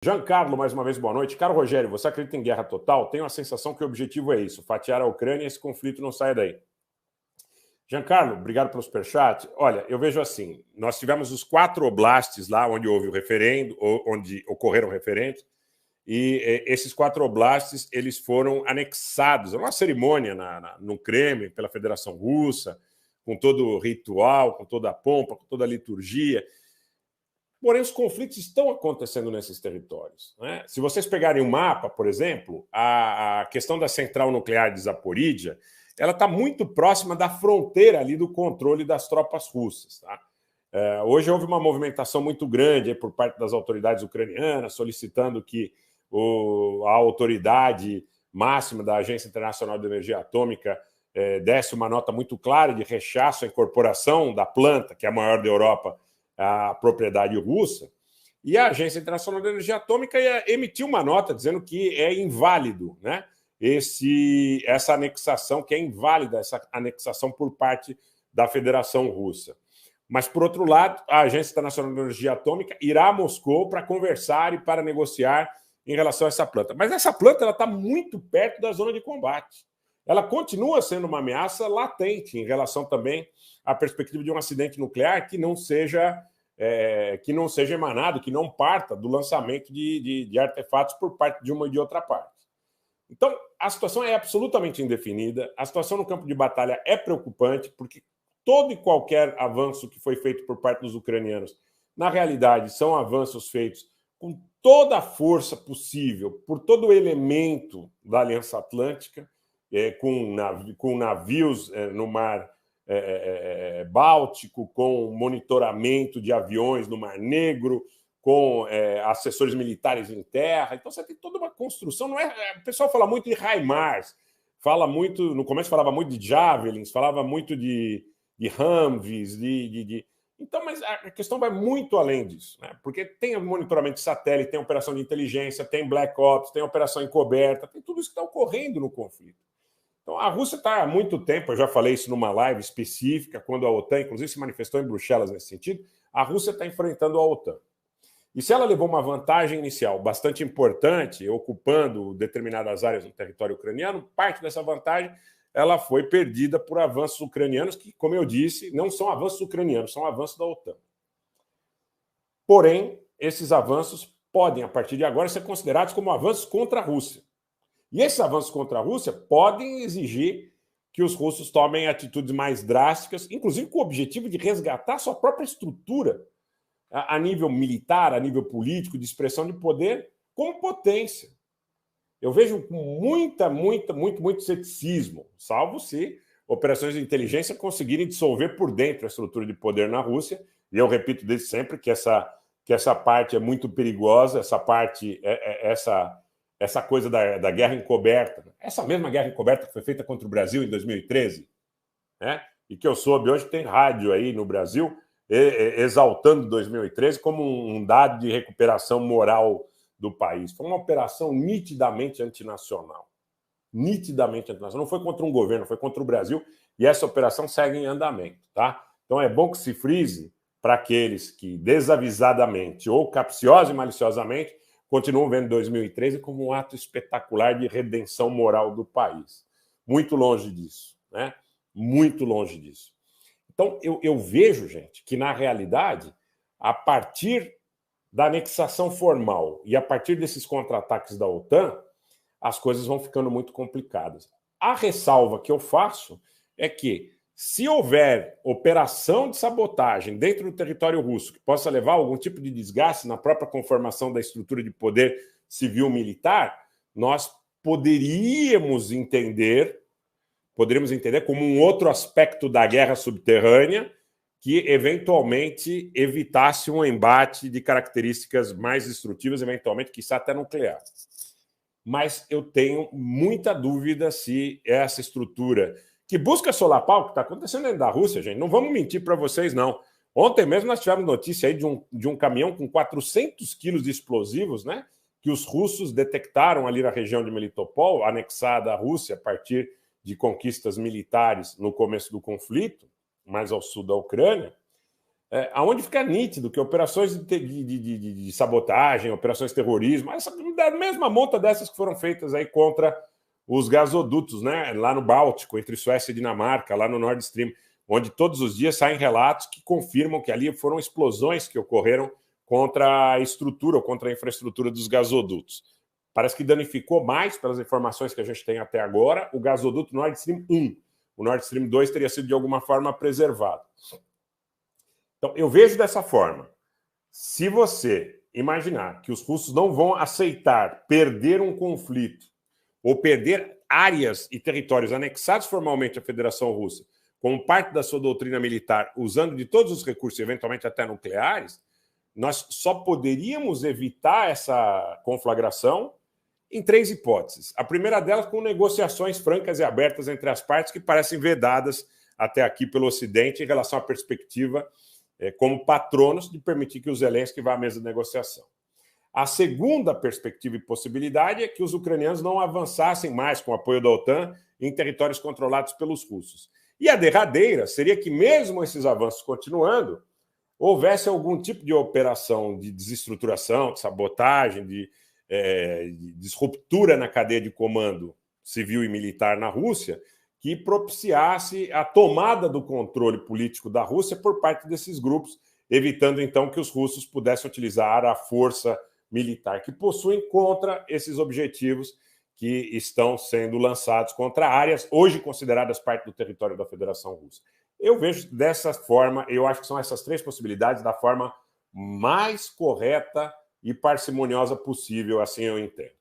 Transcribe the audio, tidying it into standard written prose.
Giancarlo, mais uma vez, boa noite. Caro Rogério, você acredita em guerra total? Tenho a sensação que o objetivo é isso, fatiar a Ucrânia e esse conflito não saia daí. Giancarlo, obrigado pelo superchat. Olha, eu vejo assim, nós tivemos os 4 oblastes lá onde houve o referendo, onde ocorreram referendos, e esses 4 oblastes, eles foram anexados, uma cerimônia no Kremlin, pela Federação Russa, com todo o ritual, com toda a pompa, com toda a liturgia. Porém, os conflitos estão acontecendo nesses territórios, né? Se vocês pegarem o mapa, por exemplo, a questão da central nuclear de Zaporídia, ela está muito próxima da fronteira ali do controle das tropas russas. Tá? Hoje houve uma movimentação muito grande por parte das autoridades ucranianas, solicitando que a autoridade máxima da Agência Internacional de Energia Atômica desse uma nota muito clara de rechaço à incorporação da planta, que é a maior da Europa, a propriedade russa, e a Agência Internacional de Energia Atômica emitiu uma nota dizendo que é inválido, né, essa anexação, que é inválida essa anexação por parte da Federação Russa. Mas, por outro lado, a Agência Internacional de Energia Atômica irá a Moscou para conversar e para negociar em relação a essa planta. Mas essa planta está muito perto da zona de combate. Ela continua sendo uma ameaça latente em relação também à perspectiva de um acidente nuclear que não seja emanado, que não parta do lançamento de artefatos por parte de uma e de outra parte. Então, a situação é absolutamente indefinida, a situação no campo de batalha é preocupante, porque todo e qualquer avanço que foi feito por parte dos ucranianos, na realidade, são avanços feitos com toda a força possível, por todo o elemento da Aliança Atlântica, com navios no mar Báltico, com monitoramento de aviões no Mar Negro, com assessores militares em terra. Então você tem toda uma construção. Não é, o pessoal fala muito de HIMARS, fala muito, no começo falava muito de Javelins, falava muito de Humvees, Então, mas a questão vai muito além disso, né? Porque tem monitoramento de satélite, tem operação de inteligência, tem Black Ops, tem operação encoberta, tem tudo isso que está ocorrendo no conflito. Então, a Rússia está há muito tempo, eu já falei isso numa live específica, quando a OTAN, inclusive, se manifestou em Bruxelas nesse sentido, a Rússia está enfrentando a OTAN. E se ela levou uma vantagem inicial bastante importante, ocupando determinadas áreas do território ucraniano, parte dessa vantagem ela foi perdida por avanços ucranianos que, como eu disse, não são avanços ucranianos, são avanços da OTAN. Porém, esses avanços podem, a partir de agora, ser considerados como avanços contra a Rússia. E esses avanços contra a Rússia podem exigir que os russos tomem atitudes mais drásticas, inclusive com o objetivo de resgatar sua própria estrutura a nível militar, a nível político, de expressão de poder, como potência. Eu vejo com muito ceticismo, salvo se operações de inteligência conseguirem dissolver por dentro a estrutura de poder na Rússia. E eu repito desde sempre que essa parte é muito perigosa, essa coisa da guerra encoberta, essa mesma guerra encoberta que foi feita contra o Brasil em 2013, né? E que eu soube hoje tem rádio aí no Brasil exaltando 2013 como um dado de recuperação moral do país. Foi uma operação nitidamente antinacional. Nitidamente antinacional. Não foi contra um governo, foi contra o Brasil, e essa operação segue em andamento, tá? Então é bom que se frise para aqueles que desavisadamente ou capciosa e maliciosamente continuam vendo 2013 como um ato espetacular de redenção moral do país. Muito longe disso, né? Muito longe disso. Então, eu vejo, gente, que na realidade, a partir da anexação formal e a partir desses contra-ataques da OTAN, as coisas vão ficando muito complicadas. A ressalva que eu faço é que, se houver operação de sabotagem dentro do território russo que possa levar a algum tipo de desgaste na própria conformação da estrutura de poder civil-militar, nós poderíamos entender como um outro aspecto da guerra subterrânea que, eventualmente, evitasse um embate de características mais destrutivas, eventualmente, quiçá até nuclear. Mas eu tenho muita dúvida se essa estrutura que busca solapar o que está acontecendo dentro da Rússia, gente, não vamos mentir para vocês, não. Ontem mesmo nós tivemos notícia aí de um caminhão com 400 quilos de explosivos, né, que os russos detectaram ali na região de Melitopol, anexada à Rússia a partir de conquistas militares no começo do conflito, mais ao sul da Ucrânia. aonde fica nítido que operações de sabotagem, operações de terrorismo, da mesma monta dessas que foram feitas aí contra os gasodutos, né, lá no Báltico, entre Suécia e Dinamarca, lá no Nord Stream, onde todos os dias saem relatos que confirmam que ali foram explosões que ocorreram contra a estrutura ou contra a infraestrutura dos gasodutos. Parece que danificou mais, pelas informações que a gente tem até agora, o gasoduto Nord Stream 1. O Nord Stream 2 teria sido de alguma forma preservado. Então, eu vejo dessa forma. Se você imaginar que os russos não vão aceitar perder um conflito ou perder áreas e territórios anexados formalmente à Federação Russa como parte da sua doutrina militar, usando de todos os recursos, eventualmente até nucleares, nós só poderíamos evitar essa conflagração em 3 hipóteses. A primeira delas com negociações francas e abertas entre as partes que parecem vedadas até aqui pelo Ocidente em relação à perspectiva como patronos de permitir que o Zelensky vá à mesa de negociação. A segunda perspectiva e possibilidade é que os ucranianos não avançassem mais com o apoio da OTAN em territórios controlados pelos russos. E a derradeira seria que, mesmo esses avanços continuando, houvesse algum tipo de operação de desestruturação, de sabotagem, de disruptura na cadeia de comando civil e militar na Rússia, que propiciasse a tomada do controle político da Rússia por parte desses grupos, evitando então que os russos pudessem utilizar a força militar que possuem contra esses objetivos que estão sendo lançados contra áreas hoje consideradas parte do território da Federação Russa. Eu vejo dessa forma, eu acho que são essas 3 possibilidades da forma mais correta e parcimoniosa possível, assim eu entendo.